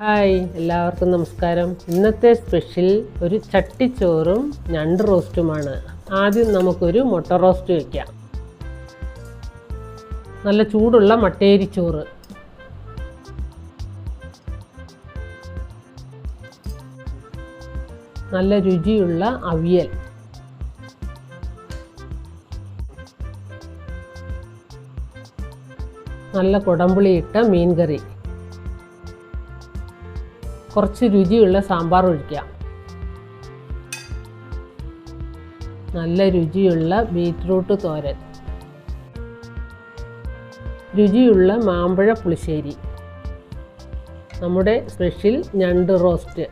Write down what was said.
Hi, എല്ലാവർക്കും നമസ്കാരം. ഇന്നത്തെ സ്പെഷ്യൽ ഒരു ചട്ടിച്ചോറും ഞണ്ട് റോസ്റ്റുമാണ്. ആദ്യം നമുക്കൊരു മുട്ട റോസ്റ്റ് വയ്ക്കാം. നല്ല ചൂടുള്ള മട്ടേരിച്ചോറ്, നല്ല രുചിയുള്ള അവിയൽ, നല്ല കുടംപുളിയിട്ട മീൻകറി, കുറച്ച് രുചിയുള്ള സാമ്പാർ ഒഴിക്കാം, നല്ല രുചിയുള്ള ബീറ്റ്റൂട്ട് തോരൻ, രുചിയുള്ള മാമ്പഴ പുളിശ്ശേരി, നമ്മുടെ സ്പെഷ്യൽ ഞണ്ട് റോസ്റ്റ്.